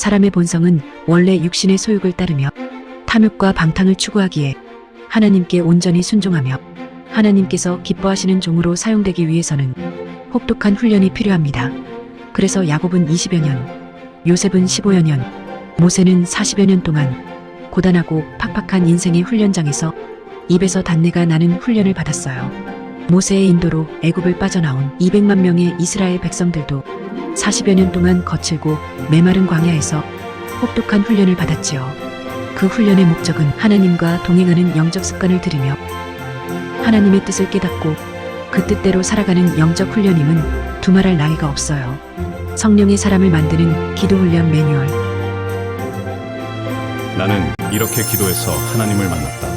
사람의 본성은 원래 육신의 소욕을 따르며 탐욕과 방탕을 추구하기에 하나님께 온전히 순종하며 하나님께서 기뻐하시는 종으로 사용되기 위해서는 혹독한 훈련이 필요합니다. 그래서 야곱은 20여 년, 요셉은 15여 년, 모세는 40여 년 동안 고단하고 팍팍한 인생의 훈련장에서 입에서 단내가 나는 훈련을 받았어요. 모세의 인도로 애굽을 빠져나온 200만 명의 이스라엘 백성들도 40여 년 동안 거칠고 메마른 광야에서 혹독한 훈련을 받았지요. 그 훈련의 목적은 하나님과 동행하는 영적 습관을 들이며 하나님의 뜻을 깨닫고 그 뜻대로 살아가는 영적 훈련임은 두말할 나위가 없어요. 성령의 사람을 만드는 기도 훈련 매뉴얼. 나는 이렇게 기도해서 하나님을 만났다.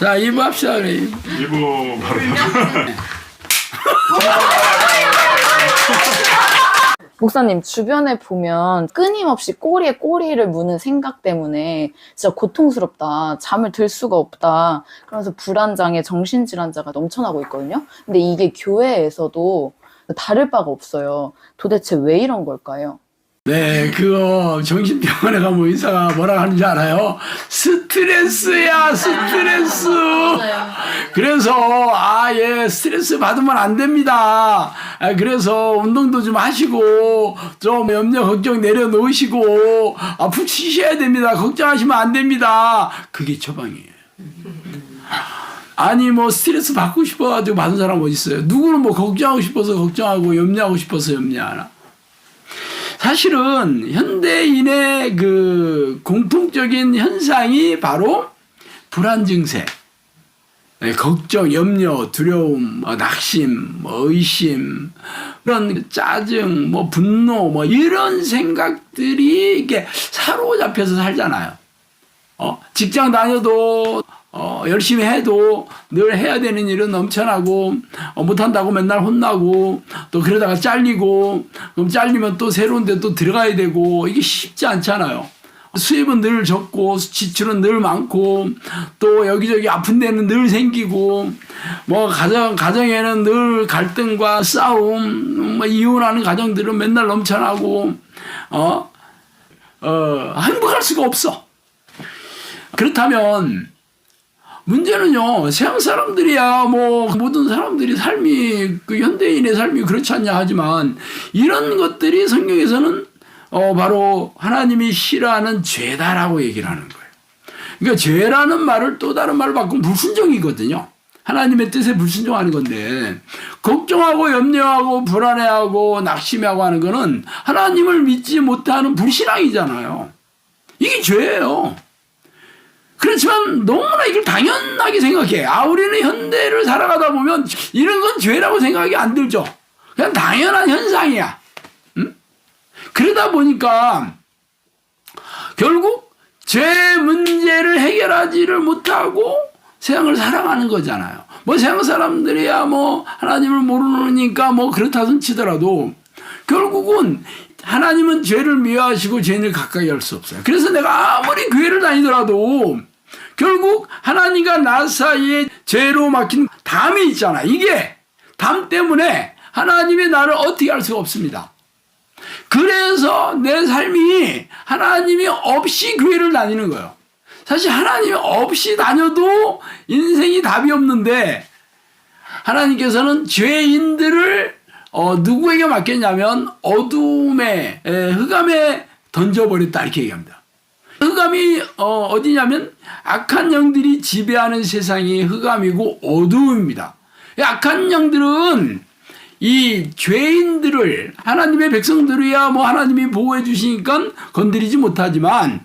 자, 2부 합시다. 그래. 2부 바로 목사님, 주변에 보면 끊임없이 꼬리에 꼬리를 무는 생각 때문에 진짜 고통스럽다, 잠을 들 수가 없다, 그러면서 불안장애, 정신질환자가 넘쳐나고 있거든요. 근데 이게 교회에서도 다를 바가 없어요. 도대체 왜 이런 걸까요? 네, 그거 정신병원에 가면 의사가 뭐라 하는지 알아요? 스트레스야, 스트레스. 그래서 얘 스트레스 받으면 안 됩니다. 그래서 운동도 좀 하시고 좀 염려 걱정 내려놓으시고 푹 쉬셔야 됩니다. 걱정하시면 안 됩니다. 그게 처방이에요. 아니 뭐 스트레스 받고 싶어가지고 받은 사람 어디 있어요? 누구는 뭐 걱정하고 싶어서 걱정하고 염려하고 싶어서 염려하나? 사실은 현대인의 그 공통적인 현상이 바로 불안 증세, 걱정, 염려, 두려움, 낙심, 의심, 그런 짜증, 분노, 이런 생각들이 이렇게 사로잡혀서 살잖아요. 직장 다녀도 열심히 해도 늘 해야 되는 일은 넘쳐나고 못한다고 맨날 혼나고 또 그러다가 잘리고 그럼 잘리면 또 새로운 데 또 들어가야 되고 이게 쉽지 않잖아요. 수입은 늘 적고 지출은 늘 많고 또 여기저기 아픈 데는 늘 생기고 가정에는 늘 갈등과 싸움 이혼하는 가정들은 맨날 넘쳐나고 행복할 수가 없어. 그렇다면 문제는요, 서양 사람들이야, 모든 사람들이 삶이, 현대인의 삶이 그렇지 않냐 하지만, 이런 것들이 성경에서는, 바로 하나님이 싫어하는 죄다라고 얘기를 하는 거예요. 그러니까 죄라는 말을 또 다른 말로 바꾸면 불순종이거든요. 하나님의 뜻에 불순종하는 건데, 걱정하고 염려하고 불안해하고 낙심하고 하는 거는 하나님을 믿지 못하는 불신앙이잖아요. 이게 죄예요. 그렇지만 너무나 이걸 당연하게 생각해. 우리는 현대를 살아가다 보면 이런 건 죄라고 생각이 안 들죠. 그냥 당연한 현상이야. 응? 그러다 보니까 결국 죄 문제를 해결하지를 못하고 세상을 살아가는 거잖아요. 세상 사람들이야 하나님을 모르니까 그렇다 손 치더라도 결국은 하나님은 죄를 미워하시고 죄인을 가까이 할 수 없어요. 그래서 내가 아무리 교회를 다니더라도 결국 하나님과 나 사이에 죄로 막힌 담이 있잖아. 이게 담 때문에 하나님이 나를 어떻게 할 수가 없습니다. 그래서 내 삶이 하나님이 없이 교회를 다니는 거예요. 사실 하나님이 없이 다녀도 인생이 답이 없는데 하나님께서는 죄인들을 누구에게 맡겼냐면 어둠의 흑암에 던져버렸다 이렇게 얘기합니다. 흑암이 어디냐면 악한 영들이 지배하는 세상이 흑암이고 어두움입니다. 악한 영들은 이 죄인들을 하나님의 백성들이야 하나님이 보호해 주시니까 건드리지 못하지만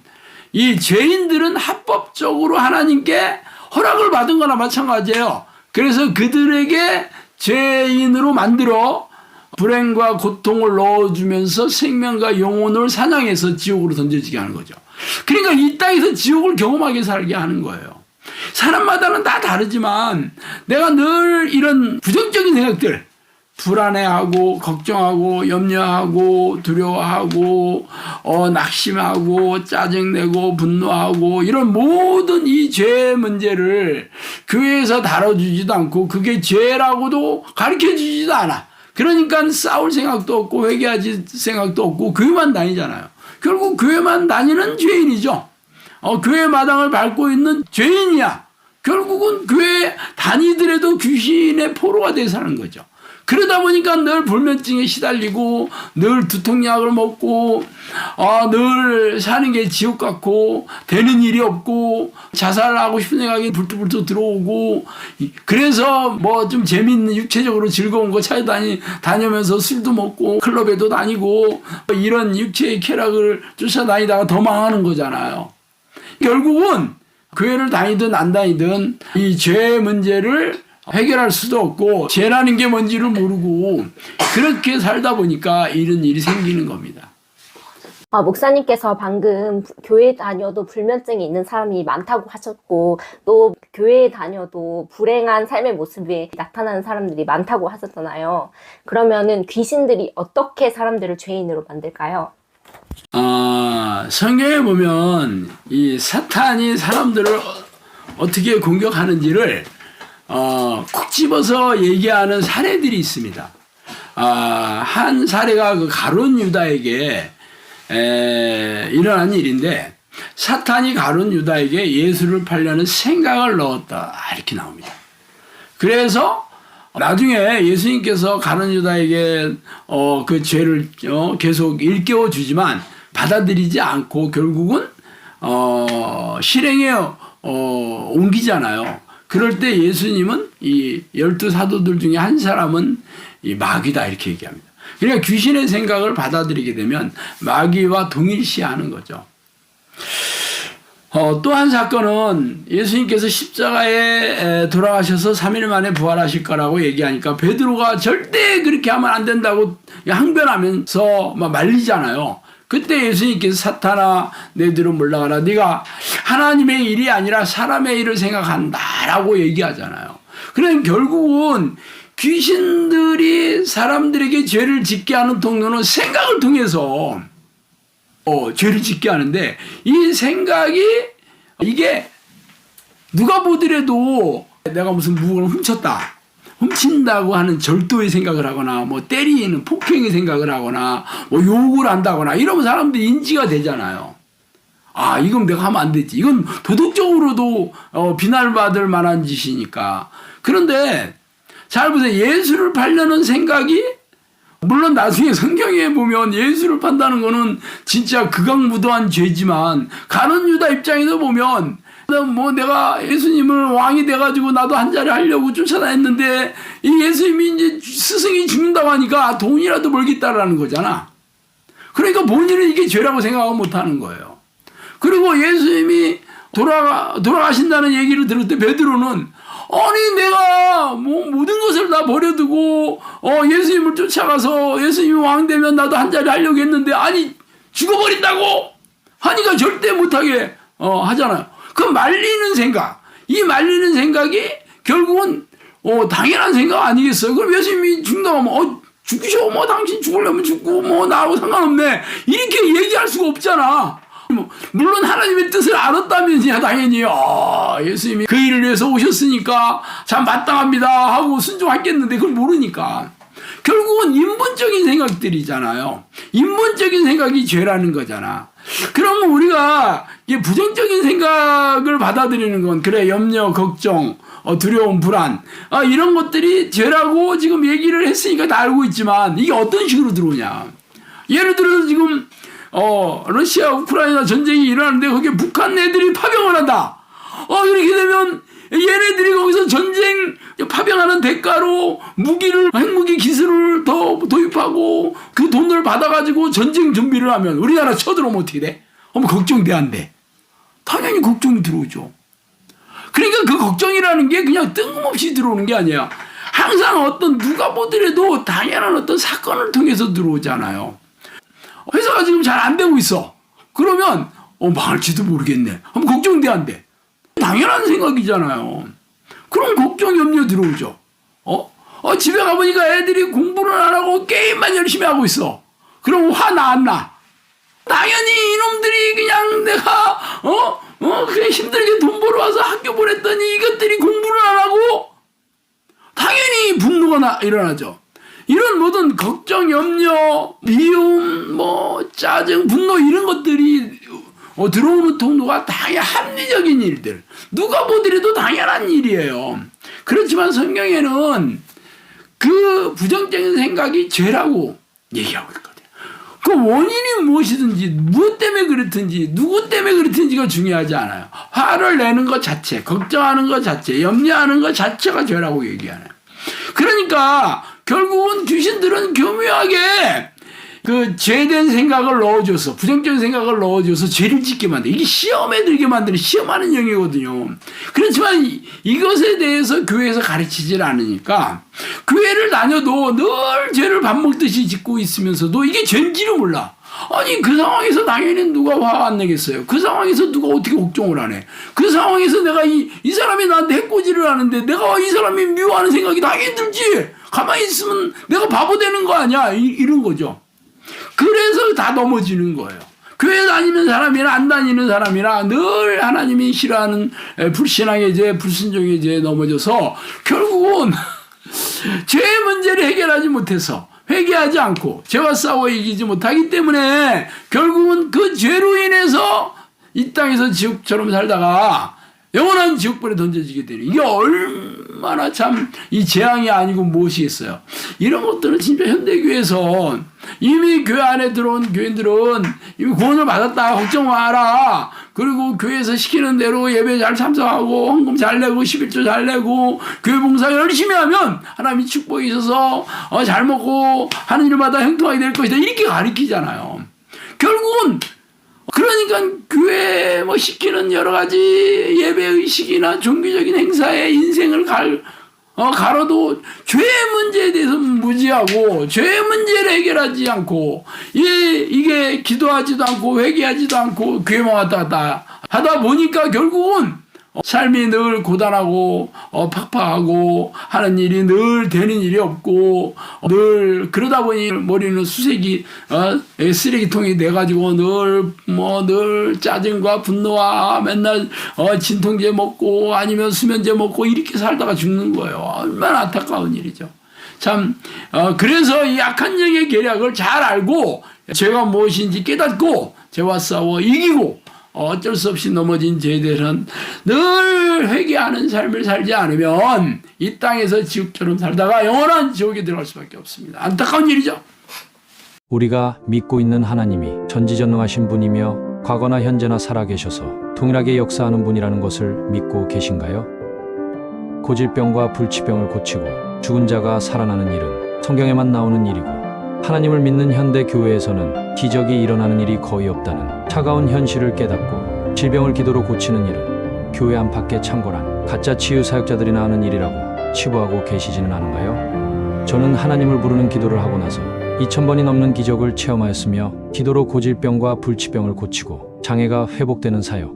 이 죄인들은 합법적으로 하나님께 허락을 받은 거나 마찬가지예요. 그래서 그들에게 죄인으로 만들어 불행과 고통을 넣어주면서 생명과 영혼을 사냥해서 지옥으로 던져지게 하는 거죠. 그러니까 이 땅에서 지옥을 경험하게 살게 하는 거예요. 사람마다는 다 다르지만 내가 늘 이런 부정적인 생각들, 불안해하고 걱정하고 염려하고 두려워하고 낙심하고 짜증내고 분노하고 이런 모든 이 죄의 문제를 교회에서 다뤄주지도 않고 그게 죄라고도 가르쳐주지도 않아. 그러니까 싸울 생각도 없고 회개하지 생각도 없고 교회만 다니잖아요. 결국 교회만 다니는 죄인이죠. 교회 마당을 밟고 있는 죄인이야. 결국은 교회 다니더라도 귀신의 포로가 돼서 사는 거죠. 그러다 보니까 늘 불면증에 시달리고 늘 두통약을 먹고 늘 사는 게 지옥 같고 되는 일이 없고 자살하고 싶은 생각이 불뚝불뚝 들어오고 그래서 뭐 좀 재밌는 육체적으로 즐거운 거 찾아다니면서 술도 먹고 클럽에도 다니고 이런 육체의 쾌락을 쫓아다니다가 더 망하는 거잖아요. 결국은 교회를 다니든 안 다니든 이 죄의 문제를 해결할 수도 없고 죄라는 게 뭔지를 모르고 그렇게 살다 보니까 이런 일이 생기는 겁니다. 목사님께서 방금 교회 다녀도 불면증이 있는 사람이 많다고 하셨고 또 교회에 다녀도 불행한 삶의 모습이 나타나는 사람들이 많다고 하셨잖아요. 그러면은 귀신들이 어떻게 사람들을 죄인으로 만들까요? 성경에 보면 이 사탄이 사람들을 어떻게 공격하는지를 콕 집어서 얘기하는 사례들이 있습니다. 한 사례가 그 가룟 유다에게 일어난 일인데 사탄이 가룟 유다에게 예수를 팔려는 생각을 넣었다 이렇게 나옵니다. 그래서 나중에 예수님께서 가룟 유다에게 그 죄를 계속 일깨워 주지만 받아들이지 않고 결국은 실행에 옮기잖아요. 그럴 때 예수님은 이 12 사도들 중에 한 사람은 이 마귀다 이렇게 얘기합니다. 그러니까 귀신의 생각을 받아들이게 되면 마귀와 동일시하는 거죠. 또 한 사건은 예수님께서 십자가에 돌아가셔서 3일 만에 부활하실 거라고 얘기하니까 베드로가 절대 그렇게 하면 안 된다고 항변하면서 막 말리잖아요. 그때 예수님께서 사탄아 내 뒤로 물러가라. 네가 하나님의 일이 아니라 사람의 일을 생각한다라고 얘기하잖아요. 그러면 결국은 귀신들이 사람들에게 죄를 짓게 하는 통로는 생각을 통해서 죄를 짓게 하는데 이 생각이 이게 누가 보더라도 내가 무슨 물건을 훔친다고 하는 절도의 생각을 하거나 뭐 때리는 폭행의 생각을 하거나 뭐 욕을 한다거나 이러면 사람들이 인지가 되잖아요. 이건 내가 하면 안 되지. 이건 도덕적으로도 비난받을 만한 짓이니까. 그런데 잘 보세요. 예수를 팔려는 생각이 물론 나중에 성경에 보면 예수를 판다는 거는 진짜 극악무도한 죄지만 가룟 유다 입장에서 보면 뭐 내가 예수님을 왕이 돼가지고 나도 한 자리 하려고 쫓아다녔는데 이 예수님이 이제 스승이 죽는다고 하니까 돈이라도 벌겠다라는 거잖아. 그러니까 본인은 이게 죄라고 생각하고 못하는 거예요. 그리고 예수님이 돌아가신다는 얘기를 들을 때 베드로는 아니 내가 뭐 모든 것을 다 버려두고 예수님을 쫓아가서 예수님이 왕 되면 나도 한 자리 하려고 했는데 아니 죽어버린다고 하니까 절대 못하게 하잖아요. 그 말리는 생각, 이 말리는 생각이 결국은 당연한 생각 아니겠어요? 그럼 예수님이 죽는다고 하면 죽으셔 뭐 당신 죽으려면 죽고 뭐 나하고 상관없네 이렇게 얘기할 수가 없잖아. 물론 하나님의 뜻을 알았다면야 당연히 예수님이 그 일을 위해서 오셨으니까 참 마땅합니다 하고 순종했겠는데 그걸 모르니까 결국은 인본적인 생각들이잖아요. 인본적인 생각이 죄라는 거잖아. 그러면 우리가 부정적인 생각을 받아들이는 건 그래 염려, 걱정, 두려움, 불안 이런 것들이 죄라고 지금 얘기를 했으니까 다 알고 있지만 이게 어떤 식으로 들어오냐. 예를 들어서 지금 러시아 우크라이나 전쟁이 일어나는데 거기에 북한 애들이 파병을 한다. 이렇게 되면 얘네들이 거기서 전쟁 파병하는 대가로 무기를 핵무기 기술을 더 도입하고 그 돈을 받아가지고 전쟁 준비를 하면 우리나라 쳐들어오면 어떻게 돼? 걱정돼 안 돼? 당연히 걱정이 들어오죠. 그러니까 그 걱정이라는 게 그냥 뜬금없이 들어오는 게 아니야. 항상 누가 보더라도 당연한 어떤 사건을 통해서 들어오잖아요. 회사가 지금 잘 안 되고 있어. 그러면 망할지도 모르겠네. 걱정돼 안 돼? 당연한 생각이잖아요. 그럼 걱정, 염려 들어오죠. 집에 가보니까 애들이 공부를 안 하고 게임만 열심히 하고 있어. 그럼 화 나 안 나? 당연히 이놈들이 그냥 내가 그냥 힘들게 돈 벌어 와서 학교 보냈더니 이것들이 공부를 안 하고 당연히 분노가 일어나죠. 이런 모든 걱정, 염려, 미움, 짜증, 분노 이런 것들이 들어오는 통로가 당연히 합리적인 일들. 누가 보더라도 당연한 일이에요. 그렇지만 성경에는 그 부정적인 생각이 죄라고 얘기하고 있거든요. 그 원인이 무엇이든지 무엇 때문에 그렇든지 누구 때문에 그렇든지가 중요하지 않아요. 화를 내는 것 자체, 걱정하는 것 자체, 염려하는 것 자체가 죄라고 얘기하네요. 그러니까 결국은 귀신들은 교묘하게 그 죄된 생각을 넣어줘서 부정적인 생각을 넣어줘서 죄를 짓게 만들어. 이게 시험에 들게 만드는 시험하는 영이거든요. 그렇지만 이것에 대해서 교회에서 가르치질 않으니까 교회를 다녀도 늘 죄를 밥 먹듯이 짓고 있으면서도 이게 죄인지를 몰라. 아니 그 상황에서 당연히 누가 화 안 내겠어요. 그 상황에서 누가 어떻게 걱정을 안 해. 그 상황에서 내가 이 사람이 나한테 해코지를 하는데 내가 이 사람이 미워하는 생각이 당연히 들지. 가만히 있으면 내가 바보 되는 거 아니야. 이런 거죠. 그래서 다 넘어지는 거예요. 교회 다니는 사람이나 안 다니는 사람이나 늘 하나님이 싫어하는 불신앙의 죄, 불순종의 죄에 넘어져서 결국은 죄의 문제를 해결하지 못해서 회개하지 않고 죄와 싸워 이기지 못하기 때문에 결국은 그 죄로 인해서 이 땅에서 지옥처럼 살다가 영원한 지옥불에 던져지게 되는 이게 얼마나 참 이 재앙이 아니고 무엇이겠어요. 이런 것들은 진짜 현대교회에서 이미 교회 안에 들어온 교인들은 이미 구원을 받았다 걱정 마라. 그리고 교회에서 시키는 대로 예배 잘 참석하고 헌금 잘 내고 11조 잘 내고 교회 봉사 열심히 하면 하나님이 축복이 있어서 잘 먹고 하는 일마다 형통하게 될 것이다. 이렇게 가르치잖아요. 결국은 그러니까 교회 시키는 여러 가지 예배 의식이나 종교적인 행사에 인생을 가로도 죄의 문제에 대해서 무지하고 죄의 문제를 해결하지 않고 이게 기도하지도 않고 회개하지도 않고 교회만 왔다 갔다 하다 보니까 결국은 삶이 늘 고단하고 팍팍하고 하는 일이 늘 되는 일이 없고 늘 그러다 보니 머리는 수색이 쓰레기통이 돼가지고 늘 짜증과 분노와 맨날 진통제 먹고 아니면 수면제 먹고 이렇게 살다가 죽는 거예요. 얼마나 안타까운 일이죠. 참 그래서 이 악한 영의 계략을 잘 알고 죄가 무엇인지 깨닫고 죄와 싸워 이기고 어쩔 수 없이 넘어진 죄들은 늘 회개하는 삶을 살지 않으면 이 땅에서 지옥처럼 살다가 영원한 지옥에 들어갈 수밖에 없습니다. 안타까운 일이죠. 우리가 믿고 있는 하나님이 전지전능하신 분이며 과거나 현재나 살아계셔서 동일하게 역사하는 분이라는 것을 믿고 계신가요? 고질병과 불치병을 고치고 죽은 자가 살아나는 일은 성경에만 나오는 일이고 하나님을 믿는 현대 교회에서는 기적이 일어나는 일이 거의 없다는 차가운 현실을 깨닫고 질병을 기도로 고치는 일은 교회 안팎에 창궐한 가짜 치유 사역자들이나 하는 일이라고 치부하고 계시지는 않은가요? 저는 하나님을 부르는 기도를 하고 나서 2000번이 넘는 기적을 체험하였으며 기도로 고질병과 불치병을 고치고 장애가 회복되는 사역,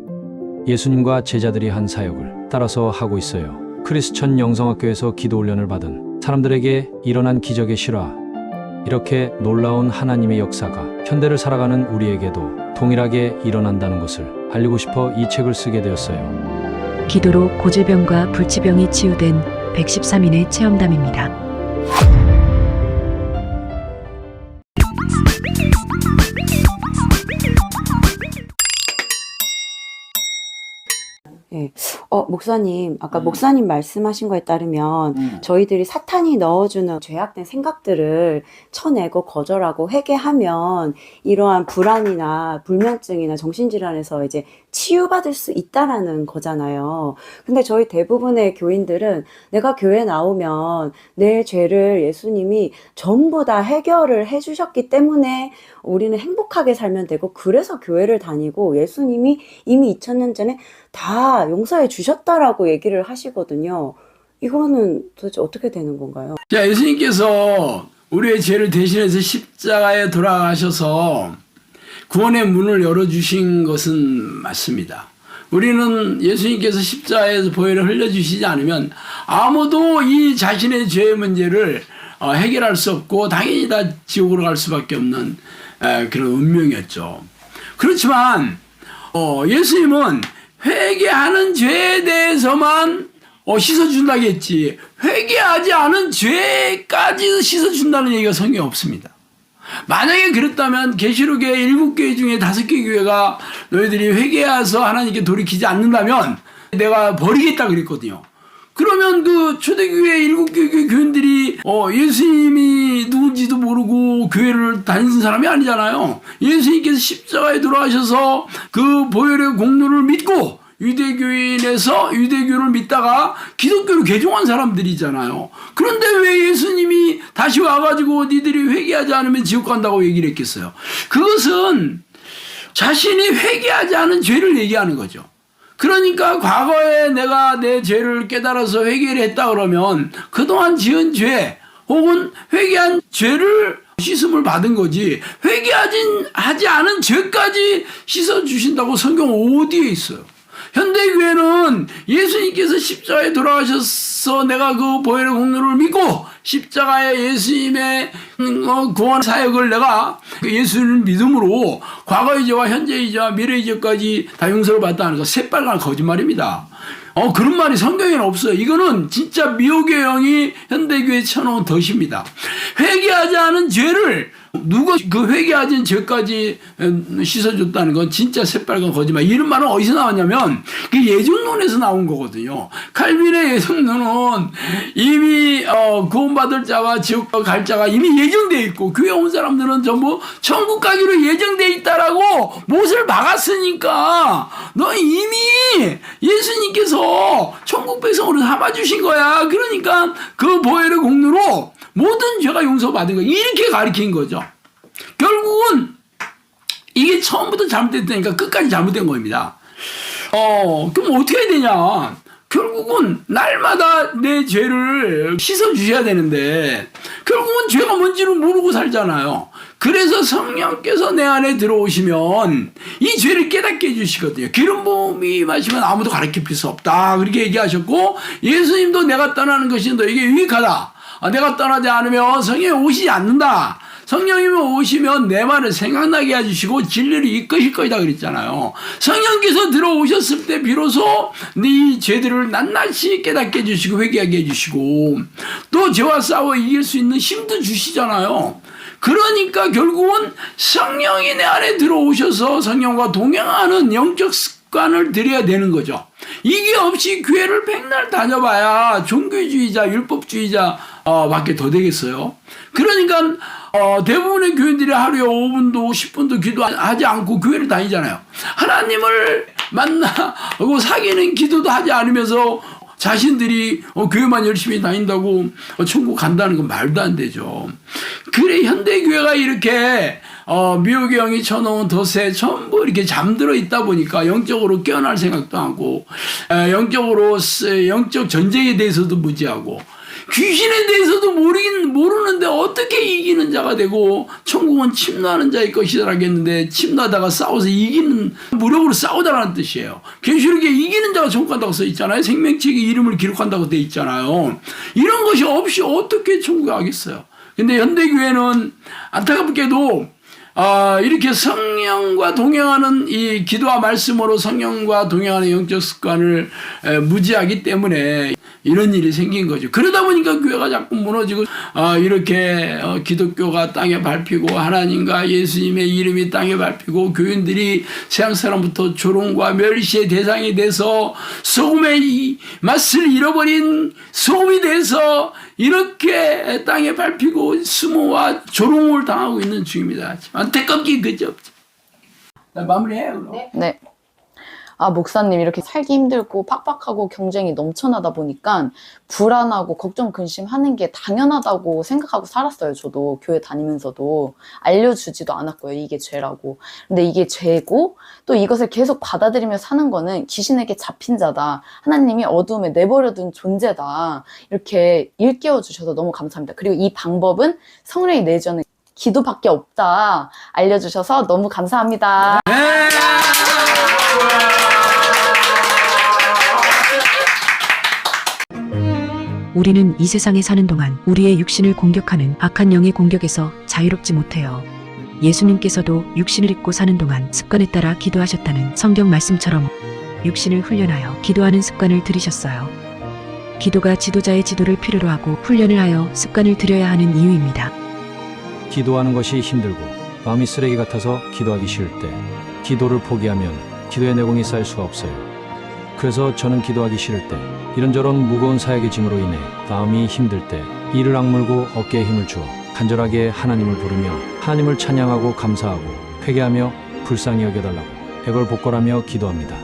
예수님과 제자들이 한 사역을 따라서 하고 있어요. 크리스천 영성학교에서 기도 훈련을 받은 사람들에게 일어난 기적의 실화, 이렇게 놀라운 하나님의 역사가 현대를 살아가는 우리에게도 동일하게 일어난다는 것을 알리고 싶어 이 책을 쓰게 되었어요. 기도로 고질병과 불치병이 치유된 113인의 체험담입니다. 네. 목사님, 아까 목사님 말씀하신 거에 따르면 저희들이 사탄이 넣어주는 죄악된 생각들을 쳐내고 거절하고 회개하면 이러한 불안이나 불면증이나 정신질환에서 이제 치유받을 수 있다라는 거잖아요. 근데 저희 대부분의 교인들은 내가 교회 나오면 내 죄를 예수님이 전부 다 해결을 해주셨기 때문에 우리는 행복하게 살면 되고 그래서 교회를 다니고 예수님이 이미 2000년 전에 다 용서해 주셨다라고 얘기를 하시거든요. 이거는 도대체 어떻게 되는 건가요? 자, 예수님께서 우리의 죄를 대신해서 십자가에 돌아가셔서 구원의 문을 열어주신 것은 맞습니다. 우리는 예수님께서 십자가에서 보혈을 흘려주시지 않으면 아무도 이 자신의 죄의 문제를 해결할 수 없고 당연히 다 지옥으로 갈 수밖에 없는 그런 운명이었죠. 그렇지만 예수님은 회개하는 죄에 대해서만 씻어준다겠지 회개하지 않은 죄까지 씻어준다는 얘기가 성경에 없습니다. 만약에 그랬다면 계시록의 7개 중에 5개 교회가 너희들이 회개해서 하나님께 돌이키지 않는다면 내가 버리겠다 그랬거든요. 그러면 그 초대교회 7개 교인들이 예수님이 누군지도 모르고 교회를 다니는 사람이 아니잖아요. 예수님께서 십자가에 돌아가셔서 그 보혈의 공로를 믿고 유대교인에서 유대교를 믿다가 기독교로 개종한 사람들이잖아요. 그런데 왜 예수님이 다시 와가지고 니들이 회개하지 않으면 지옥 간다고 얘기를 했겠어요? 그것은 자신이 회개하지 않은 죄를 얘기하는 거죠. 그러니까 과거에 내가 내 죄를 깨달아서 회개를 했다 그러면 그동안 지은 죄 혹은 회개한 죄를 씻음을 받은 거지 회개하지 않은 죄까지 씻어주신다고 성경 어디에 있어요? 현대교회는 예수님께서 십자가에 돌아가셔서 내가 그 보혈의 공로를 믿고 십자가에 예수님의 구원 사역을 내가 예수를 믿음으로 과거의 죄와 현재의 죄와 미래의 죄까지 다 용서를 받았다는 거 새빨간 거짓말입니다. 그런 말이 성경에는 없어요. 이거는 진짜 미혹의 영이 현대교회에 쳐놓은 덫입니다. 회개하지 않은 죄를 누가 그 회개하지 않은 죄까지 씻어줬다는 건 진짜 새빨간 거짓말. 이런 말은 어디서 나왔냐면 그 예정론에서 나온 거거든요. 칼빈의 예정론은 이미 구원받을 자와 지옥 갈 자가 이미 예정되어 있고 교회 온 사람들은 전부 천국 가기로 예정되어 있다라고 못을 박았으니까 너 이미 예수님께서 천국 백성으로 삼아주신 거야. 그러니까 그 보혈의 공로로 모든 죄가 용서받은 거야. 이렇게 가르친 거죠. 결국은 이게 처음부터 잘못됐다니까 끝까지 잘못된 겁니다. 그럼 어떻게 해야 되냐? 결국은 날마다 내 죄를 씻어주셔야 되는데 결국은 죄가 뭔지를 모르고 살잖아요. 그래서 성령께서 내 안에 들어오시면 이 죄를 깨닫게 해주시거든요. 기름 부음이 마시면 아무도 가르칠 수 없다. 그렇게 얘기하셨고 예수님도 내가 떠나는 것이 너에게 유익하다. 내가 떠나지 않으면 성령이 오시지 않는다. 성령님이 오시면 내 말을 생각나게 해주시고 진리를 이끄실 것이다 그랬잖아요. 성령께서 들어오셨을 때 비로소 네 죄들을 낱낱이 깨닫게 해주시고 회개하게 해주시고 또 죄와 싸워 이길 수 있는 힘도 주시잖아요. 그러니까 결국은 성령이 내 안에 들어오셔서 성령과 동행하는 영적 습관을 들여야 되는 거죠. 이게 없이 교회를 백날 다녀봐야 종교주의자, 율법주의자 밖에 더 되겠어요. 그러니까 대부분의 교인들이 하루에 5분도 10분도 기도하지 않고 교회를 다니잖아요. 하나님을 만나고 사귀는 기도도 하지 않으면서 자신들이 교회만 열심히 다닌다고 천국 간다는 건 말도 안 되죠. 그래 현대교회가 이렇게 미혹의 영이 쳐놓은 덫에 전부 이렇게 잠들어 있다 보니까 영적으로 깨어날 생각도 하고 영적으로 영적 전쟁에 대해서도 무지하고 귀신에 대해서도 모르는데 어떻게 이기는 자가 되고 천국은 침노하는 자의 것이라고 했는데 침노하다가 싸워서 이기는 무력으로 싸우다라는 뜻이에요. 계시록에 이기는 자가 천국 간다고 써 있잖아요. 생명책에 이름을 기록한다고 돼 있잖아요. 이런 것이 없이 어떻게 천국에 가겠어요. 근데 현대교회는 안타깝게도 이렇게 성령과 동행하는 이 기도와 말씀으로 성령과 동행하는 영적 습관을 무지하기 때문에 이런 일이 생긴 거죠. 그러다 보니까 교회가 자꾸 무너지고 이렇게 기독교가 땅에 밟히고 하나님과 예수님의 이름이 땅에 밟히고 교인들이 세상 사람부터 조롱과 멸시의 대상이 돼서 소금의 맛을 잃어버린 소금이 돼서 이렇게 땅에 밟히고 수모와 조롱을 당하고 있는 중입니다. 안타깝게 그저 없죠. 마무리해요. 그럼. 네. 목사님 이렇게 살기 힘들고 팍팍하고 경쟁이 넘쳐나다 보니까 불안하고 걱정 근심하는 게 당연하다고 생각하고 살았어요. 저도 교회 다니면서도 알려주지도 않았고요. 이게 죄라고. 근데 이게 죄고 또 이것을 계속 받아들이며 사는 거는 귀신에게 잡힌 자다. 하나님이 어둠에 내버려둔 존재다. 이렇게 일깨워 주셔서 너무 감사합니다. 그리고 이 방법은 성령이 내주는 기도밖에 없다. 알려주셔서 너무 감사합니다. 네. 우리는 이 세상에 사는 동안 우리의 육신을 공격하는 악한 영의 공격에서 자유롭지 못해요. 예수님께서도 육신을 입고 사는 동안 습관에 따라 기도하셨다는 성경 말씀처럼 육신을 훈련하여 기도하는 습관을 들이셨어요. 기도가 지도자의 지도를 필요로 하고 훈련을 하여 습관을 들여야 하는 이유입니다. 기도하는 것이 힘들고 마음이 쓰레기 같아서 기도하기 싫을 때 기도를 포기하면 기도의 내공이 쌓일 수가 없어요. 그래서 저는 기도하기 싫을 때 이런저런 무거운 사역의 짐으로 인해 마음이 힘들 때 이를 악물고 어깨에 힘을 주어 간절하게 하나님을 부르며 하나님을 찬양하고 감사하고 회개하며 불쌍히 여겨달라고 백월복걸하며 기도합니다.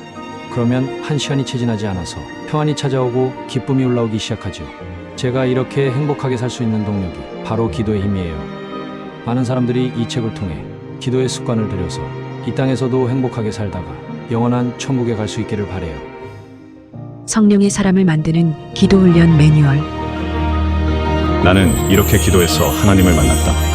그러면 1시간이 채 지나지 않아서 평안이 찾아오고 기쁨이 올라오기 시작하죠. 제가 이렇게 행복하게 살 수 있는 동력이 바로 기도의 힘이에요. 많은 사람들이 이 책을 통해 기도의 습관을 들여서 이 땅에서도 행복하게 살다가 영원한 천국에 갈 수 있기를 바라요. 성령의 사람을 만드는 기도 훈련 매뉴얼. 나는 이렇게 기도해서 하나님을 만났다.